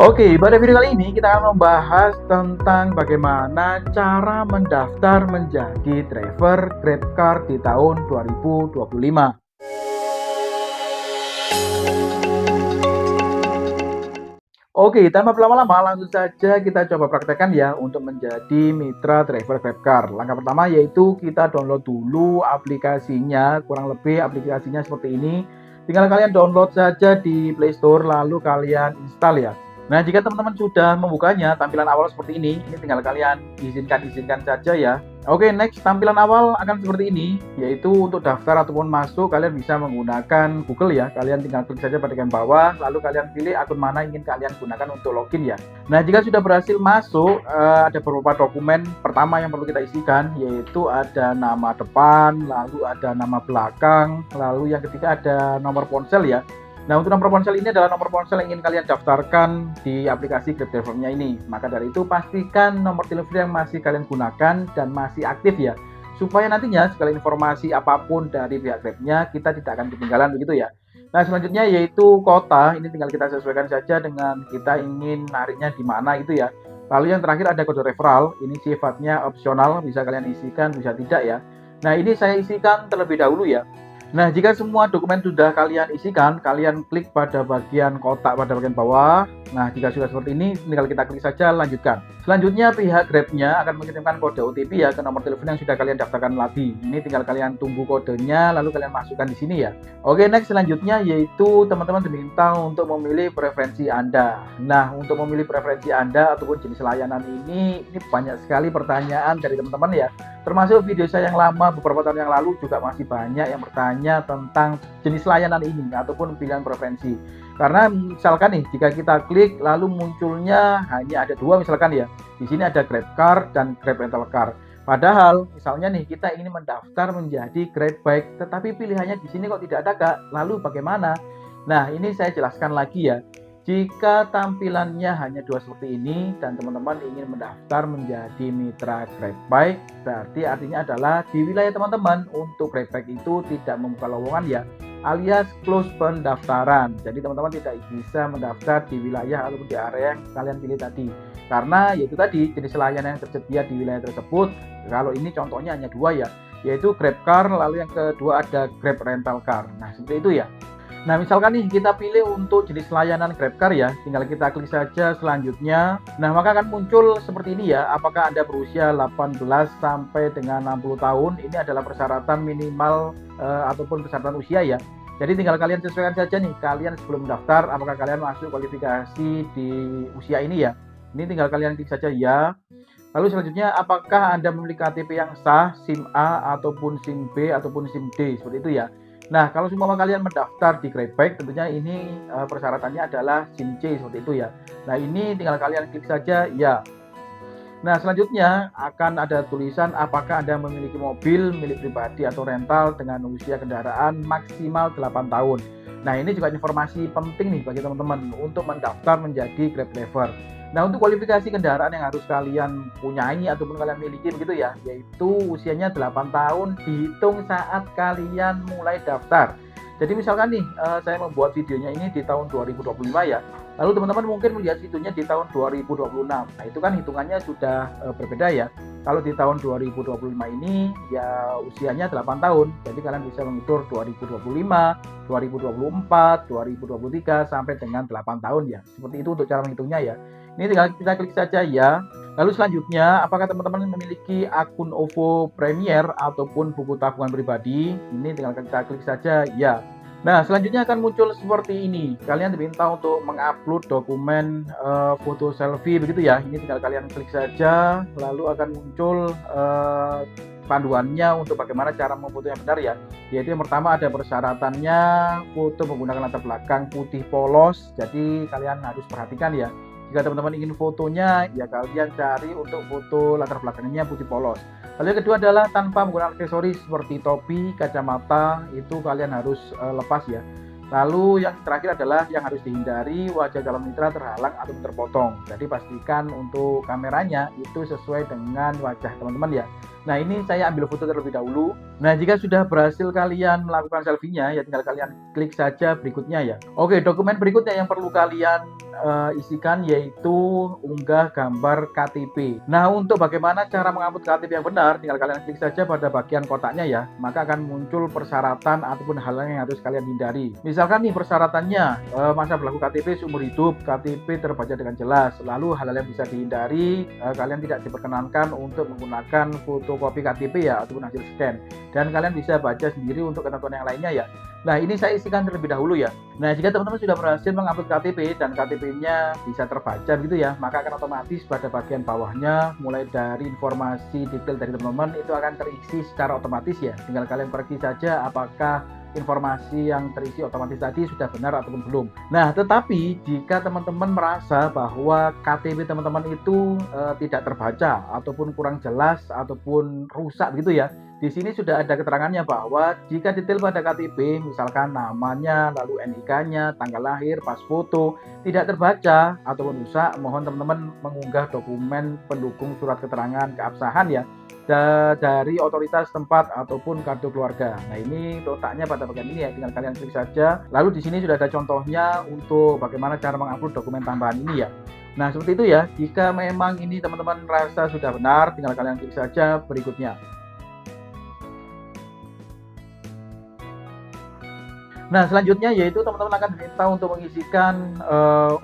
Oke, pada video kali ini kita akan membahas tentang bagaimana cara mendaftar menjadi driver GrabCar di tahun 2025. Oke, tanpa berlama-lama langsung saja kita coba praktekkan ya untuk menjadi mitra driver GrabCar. Langkah pertama yaitu kita download dulu aplikasinya, kurang lebih aplikasinya seperti ini. Tinggal kalian download saja di Play Store lalu kalian install ya. Nah, jika teman-teman sudah membukanya, tampilan awal seperti ini tinggal kalian izinkan saja ya. Oke, next tampilan awal akan seperti ini, yaitu untuk daftar ataupun masuk kalian bisa menggunakan Google ya. Kalian tinggal klik saja pada bagian bawah, lalu kalian pilih akun mana ingin kalian gunakan untuk login ya. Nah, jika sudah berhasil masuk, ada beberapa dokumen pertama yang perlu kita isikan, yaitu ada nama depan, lalu ada nama belakang, lalu yang ketiga ada nomor ponsel ya. Nah, untuk nomor ponsel ini adalah nomor ponsel yang ingin kalian daftarkan di aplikasi Grab Driver-nya ini. Maka dari itu pastikan nomor telepon yang masih kalian gunakan dan masih aktif ya. Supaya nantinya segala informasi apapun dari pihak Grab-nya kita tidak akan ketinggalan begitu ya. Nah, selanjutnya yaitu kota. Ini tinggal kita sesuaikan saja dengan kita ingin nariknya di mana gitu ya. Lalu yang terakhir ada kode referral. Ini sifatnya opsional, bisa kalian isikan, bisa tidak ya. Nah, ini saya isikan terlebih dahulu ya. Nah, jika semua dokumen sudah kalian isikan, kalian klik pada bagian kotak pada bagian bawah. Nah, jika sudah seperti ini, tinggal kita klik saja lanjutkan. Selanjutnya pihak Grab-nya akan mengirimkan kode OTP ya ke nomor telepon yang sudah kalian daftarkan tadi. Ini tinggal kalian tunggu kodenya, lalu kalian masukkan di sini ya. Oke, next selanjutnya yaitu teman-teman diminta untuk memilih preferensi Anda. Nah, untuk memilih preferensi Anda ataupun jenis layanan ini banyak sekali pertanyaan dari teman-teman ya. Termasuk video saya yang lama beberapa tahun yang lalu juga masih banyak yang bertanya tentang jenis layanan ini ataupun pilihan preferensi. Karena misalkan nih jika kita klik lalu munculnya hanya ada dua misalkan ya. Di sini ada GrabCar dan Grab Rental Car. Padahal misalnya nih kita ingin mendaftar menjadi Grab Bike tetapi pilihannya di sini kok tidak ada Kak. Lalu bagaimana? Nah, ini saya jelaskan lagi ya. Jika tampilannya hanya dua seperti ini dan teman-teman ingin mendaftar menjadi mitra GrabBike, berarti artinya adalah di wilayah teman-teman untuk GrabBike itu tidak membuka lowongan ya, alias close pendaftaran. Jadi teman-teman tidak bisa mendaftar di wilayah ataupun di area yang kalian pilih tadi. Karena yaitu tadi jenis layanan yang tersedia di wilayah tersebut. Kalau ini contohnya hanya dua ya, yaitu GrabCar, lalu yang kedua ada Grab Rental Car. Nah, seperti itu ya. Nah, misalkan nih kita pilih untuk jenis layanan GrabCar ya, tinggal kita klik saja selanjutnya. Nah, maka akan muncul seperti ini ya, apakah Anda berusia 18 sampai dengan 60 tahun. Ini adalah persyaratan minimal ataupun persyaratan usia ya. Jadi tinggal kalian sesuaikan saja nih, kalian sebelum daftar apakah kalian masuk kualifikasi di usia ini ya. Ini tinggal kalian klik saja ya. Lalu selanjutnya, apakah Anda memiliki KTP yang sah, SIM A ataupun SIM B ataupun SIM D, seperti itu ya. Nah, kalau semua kalian mendaftar di GrabBike, tentunya ini persyaratannya adalah SIM C seperti itu ya. Nah, ini tinggal kalian klik saja ya. Nah, selanjutnya akan ada tulisan apakah Anda memiliki mobil milik pribadi atau rental dengan usia kendaraan maksimal 8 tahun. Nah, ini juga informasi penting nih bagi teman-teman untuk mendaftar menjadi Grab Driver. Nah, untuk kualifikasi kendaraan yang harus kalian punyai ataupun kalian miliki begitu ya, yaitu usianya 8 tahun dihitung saat kalian mulai daftar. Jadi misalkan nih, saya membuat videonya ini di tahun 2025 ya, lalu teman-teman mungkin melihat videonya di tahun 2026. Nah, itu kan hitungannya sudah berbeda ya. Kalau di tahun 2025 ini ya usianya 8 tahun, jadi kalian bisa mengitur 2025, 2024, 2023 sampai dengan 8 tahun ya. Seperti itu untuk cara menghitungnya ya. Ini tinggal kita klik saja ya. Lalu selanjutnya, apakah teman-teman memiliki akun OVO Premier ataupun buku tabungan pribadi? Ini tinggal kita klik saja ya. Nah, selanjutnya akan muncul seperti ini. Kalian diminta untuk mengupload dokumen foto selfie begitu ya. Ini tinggal kalian klik saja, lalu akan muncul panduannya untuk bagaimana cara memfoto yang benar ya. Yaitu yang pertama ada persyaratannya, foto menggunakan latar belakang putih polos. Jadi kalian harus perhatikan ya. Jika teman-teman ingin fotonya, ya kalian cari untuk foto latar belakangnya putih polos. Lalu yang kedua adalah tanpa menggunakan aksesoris seperti topi, kacamata, itu kalian harus lepas ya. Lalu yang terakhir adalah yang harus dihindari, wajah calon mitra terhalang atau terpotong. Jadi pastikan untuk kameranya itu sesuai dengan wajah teman-teman ya. Nah, ini saya ambil foto terlebih dahulu. Nah, jika sudah berhasil kalian melakukan selfie-nya, ya tinggal kalian klik saja berikutnya ya. Oke, dokumen berikutnya yang perlu kalian isikan yaitu unggah gambar KTP. Nah, untuk bagaimana cara mengupload KTP yang benar, tinggal kalian klik saja pada bagian kotaknya ya. Maka akan muncul persyaratan ataupun hal yang harus kalian hindari. Misalkan nih persyaratannya, masa berlaku KTP seumur hidup, KTP terbaca dengan jelas. Lalu hal-hal yang bisa dihindari, kalian tidak diperkenankan untuk menggunakan fotokopi KTP ya ataupun hasil scan. Dan kalian bisa baca sendiri untuk ketentuan yang lainnya ya. Nah, ini saya isikan terlebih dahulu ya. Nah, jika teman-teman sudah berhasil mengupload KTP dan KTP-nya bisa terbaca begitu ya, maka akan otomatis pada bagian bawahnya mulai dari informasi detail dari teman-teman itu akan terisi secara otomatis ya. Tinggal kalian pergi saja apakah informasi yang terisi otomatis tadi sudah benar ataupun belum. Nah, tetapi jika teman-teman merasa bahwa KTP teman-teman itu tidak terbaca ataupun kurang jelas ataupun rusak begitu ya, di sini sudah ada keterangannya bahwa jika detail pada KTP, misalkan namanya, lalu NIK-nya, tanggal lahir, pas foto, tidak terbaca ataupun rusak, mohon teman-teman mengunggah dokumen pendukung surat keterangan keabsahan ya dari otoritas tempat ataupun kartu keluarga. Nah, ini letaknya pada bagian ini ya, tinggal kalian klik saja. Lalu di sini sudah ada contohnya untuk bagaimana cara mengupload dokumen tambahan ini ya. Nah, seperti itu ya. Jika memang ini teman-teman rasa sudah benar, tinggal kalian klik saja berikutnya. Nah, selanjutnya yaitu teman-teman akan diminta untuk mengisikan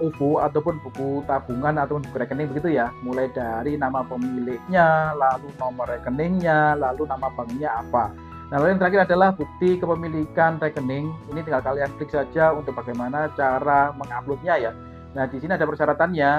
OVO ataupun buku tabungan ataupun buku rekening begitu ya. Mulai dari nama pemiliknya, lalu nomor rekeningnya, lalu nama banknya apa. Nah, lalu yang terakhir adalah bukti kepemilikan rekening. Ini tinggal kalian klik saja untuk bagaimana cara menguploadnya ya. Nah, di sini ada persyaratannya.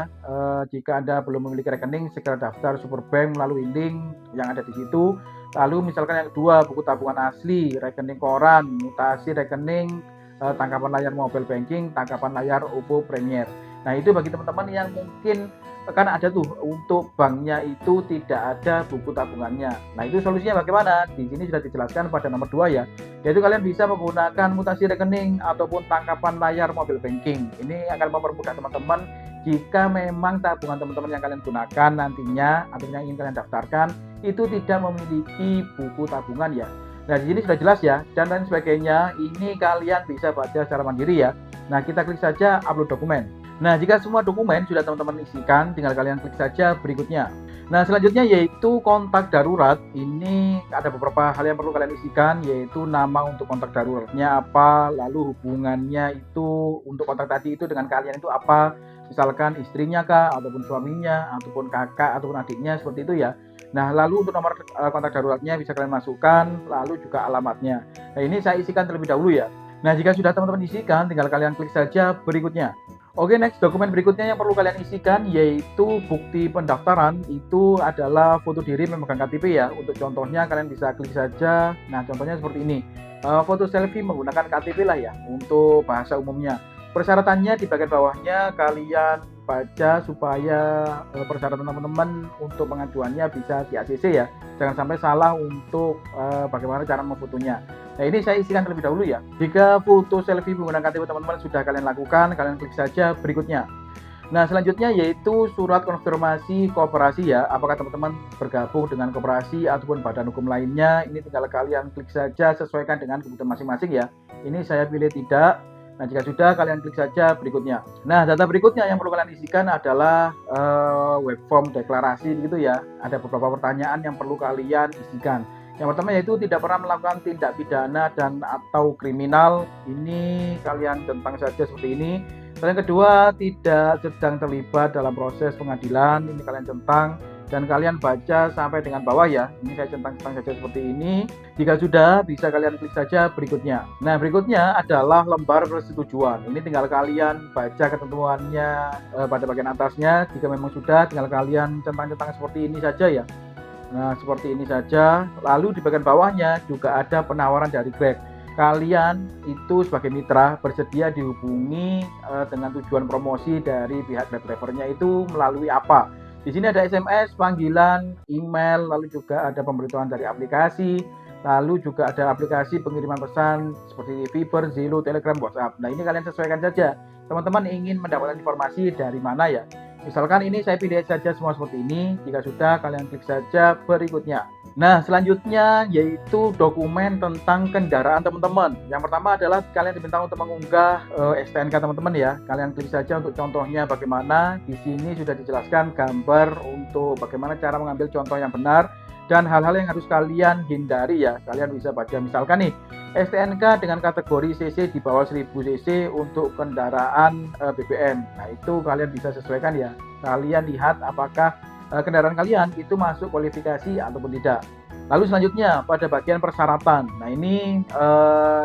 Jika Anda belum memiliki rekening, segera daftar Superbank melalui link yang ada di situ. Lalu misalkan yang kedua, buku tabungan asli, rekening koran, mutasi rekening, tangkapan layar mobile banking, tangkapan layar OVO Premier. Nah, itu bagi teman-teman yang mungkin kan ada tuh untuk banknya itu tidak ada buku tabungannya. Nah, itu solusinya bagaimana? Di sini sudah dijelaskan pada nomor 2 ya. Yaitu kalian bisa menggunakan mutasi rekening ataupun tangkapan layar mobile banking. Ini akan mempermudah teman-teman jika memang tabungan teman-teman yang kalian gunakan nantinya atau yang ingin kalian daftarkan itu tidak memiliki buku tabungan ya. Nah, di sini sudah jelas ya, dan lain sebagainya. Ini kalian bisa baca secara mandiri ya. Nah, kita klik saja upload dokumen. Nah, jika semua dokumen sudah teman-teman isikan, tinggal kalian klik saja berikutnya. Nah, selanjutnya yaitu kontak darurat. Ini ada beberapa hal yang perlu kalian isikan, yaitu nama untuk kontak daruratnya apa, lalu hubungannya itu untuk kontak tadi itu dengan kalian itu apa, misalkan istrinya kah, ataupun suaminya, ataupun kakak, ataupun adiknya, seperti itu ya. Nah, lalu untuk nomor kontak daruratnya bisa kalian masukkan, lalu juga alamatnya. Nah, ini saya isikan terlebih dahulu ya. Nah, jika sudah teman-teman isikan, tinggal kalian klik saja berikutnya. Oke, next dokumen berikutnya yang perlu kalian isikan yaitu bukti pendaftaran. Itu adalah foto diri memegang KTP ya. Untuk contohnya kalian bisa klik saja. Nah, contohnya seperti ini. Foto selfie menggunakan KTP lah ya untuk bahasa umumnya. Persyaratannya di bagian bawahnya kalian baca supaya persyaratan teman-teman untuk pengajuannya bisa di ACC ya. Jangan sampai salah untuk bagaimana cara memfotonya. Nah, ini saya isikan terlebih dahulu ya. Jika foto selfie menggunakan KTP teman-teman sudah kalian lakukan, kalian klik saja berikutnya. Nah, selanjutnya yaitu surat konfirmasi kooperasi ya. Apakah teman-teman bergabung dengan kooperasi ataupun badan hukum lainnya? Ini tinggal kalian klik saja sesuaikan dengan kebutuhan masing-masing ya. Ini saya pilih tidak. Nah, jika sudah kalian klik saja berikutnya. Nah, data berikutnya yang perlu kalian isikan adalah web form deklarasi gitu ya. Ada beberapa pertanyaan yang perlu kalian isikan. Yang pertama yaitu tidak pernah melakukan tindak pidana dan atau kriminal. Ini kalian centang saja seperti ini. Dan yang kedua, tidak sedang terlibat dalam proses pengadilan. Ini kalian centang dan kalian baca sampai dengan bawah ya. Ini saya centang-centang saja seperti ini. Jika sudah, bisa kalian klik saja berikutnya. Nah, berikutnya adalah lembar persetujuan. Ini tinggal kalian baca ketentuannya pada bagian atasnya. Jika memang sudah, tinggal kalian centang-centang seperti ini saja ya. Nah, seperti ini saja. Lalu di bagian bawahnya juga ada penawaran dari Grab. Kalian itu sebagai mitra bersedia dihubungi dengan tujuan promosi dari pihak Grab drivernya itu melalui apa? Di sini ada SMS, panggilan, email, lalu juga ada pemberitahuan dari aplikasi, lalu juga ada aplikasi pengiriman pesan seperti Viber, Zelo, Telegram, WhatsApp. Nah, ini kalian sesuaikan saja. Teman-teman ingin mendapatkan informasi dari mana ya? Misalkan ini saya pilih saja semua seperti ini. Jika sudah, kalian klik saja berikutnya. Nah, selanjutnya yaitu dokumen tentang kendaraan teman-teman. Yang pertama adalah kalian diminta untuk mengunggah STNK teman-teman ya. Kalian klik saja untuk contohnya bagaimana. Di sini sudah dijelaskan gambar untuk bagaimana cara mengambil contoh yang benar dan hal-hal yang harus kalian hindari ya. Kalian bisa baca misalkan nih STNK dengan kategori CC di bawah 1000 cc untuk kendaraan BBM. Nah, itu kalian bisa sesuaikan ya. Kalian lihat apakah kendaraan kalian itu masuk kualifikasi ataupun tidak. Lalu selanjutnya pada bagian persyaratan. Nah, ini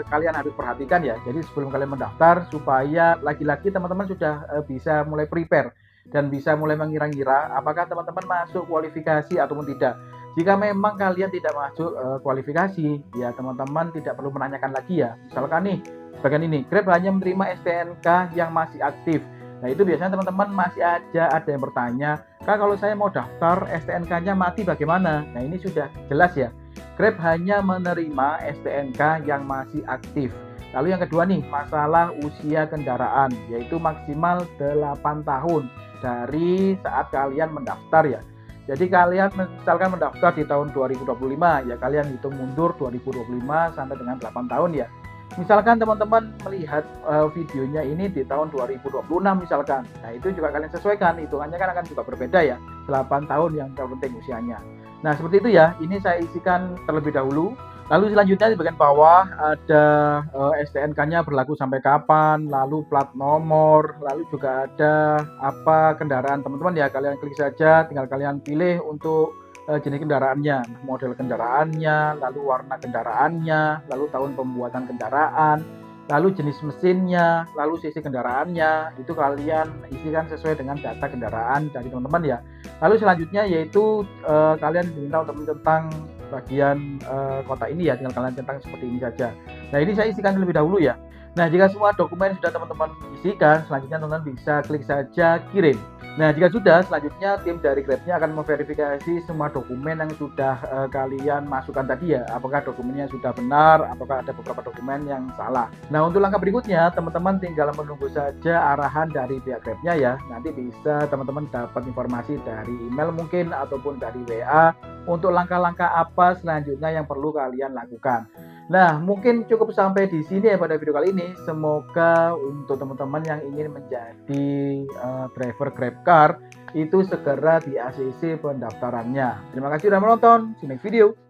kalian harus perhatikan ya. Jadi sebelum kalian mendaftar supaya lagi-lagi teman-teman sudah bisa mulai prepare dan bisa mulai mengira-ngira apakah teman-teman masuk kualifikasi ataupun tidak. Jika memang kalian tidak masuk kualifikasi, ya teman-teman tidak perlu menanyakan lagi ya. Misalkan nih, bagian ini, Grab hanya menerima STNK yang masih aktif. Nah, itu biasanya teman-teman masih ada yang bertanya, Kak, kalau saya mau daftar STNK-nya mati bagaimana? Nah, ini sudah jelas ya. Grab hanya menerima STNK yang masih aktif. Lalu yang kedua nih, masalah usia kendaraan, yaitu maksimal 8 tahun dari saat kalian mendaftar ya. Jadi kalian misalkan mendaftar di tahun 2025 ya, kalian hitung mundur 2025 sampai dengan 8 tahun ya. Misalkan teman-teman melihat videonya ini di tahun 2026 misalkan. Nah, itu juga kalian sesuaikan, hitungannya kan akan juga berbeda ya. 8 tahun yang terpenting usianya. Nah, seperti itu ya. Ini saya isikan terlebih dahulu. Lalu selanjutnya di bagian bawah ada STNK-nya berlaku sampai kapan, lalu plat nomor, lalu juga ada apa kendaraan teman-teman ya. Kalian klik saja, tinggal kalian pilih untuk jenis kendaraannya, model kendaraannya, lalu warna kendaraannya, lalu tahun pembuatan kendaraan, lalu jenis mesinnya, lalu sisi kendaraannya. Itu kalian isikan sesuai dengan data kendaraan dari teman-teman ya. Lalu selanjutnya yaitu kalian diminta untuk tentang bagian kotak ini ya, tinggal kalian centang seperti ini saja. Nah, ini saya isikan terlebih dahulu ya. Nah, jika semua dokumen sudah teman-teman isikan, selanjutnya teman-teman bisa klik saja kirim. Nah, jika sudah, selanjutnya tim dari Grab-nya akan memverifikasi semua dokumen yang sudah kalian masukkan tadi ya. Apakah dokumennya sudah benar, apakah ada beberapa dokumen yang salah. Nah, untuk langkah berikutnya, teman-teman tinggal menunggu saja arahan dari pihak Grab-nya ya. Nanti bisa teman-teman dapat informasi dari email mungkin ataupun dari WA untuk langkah-langkah apa selanjutnya yang perlu kalian lakukan. Nah, mungkin cukup sampai di sini ya pada video kali ini. Semoga untuk teman-teman yang ingin menjadi driver GrabCar itu segera di ACC pendaftarannya. Terima kasih sudah menonton. See you next video.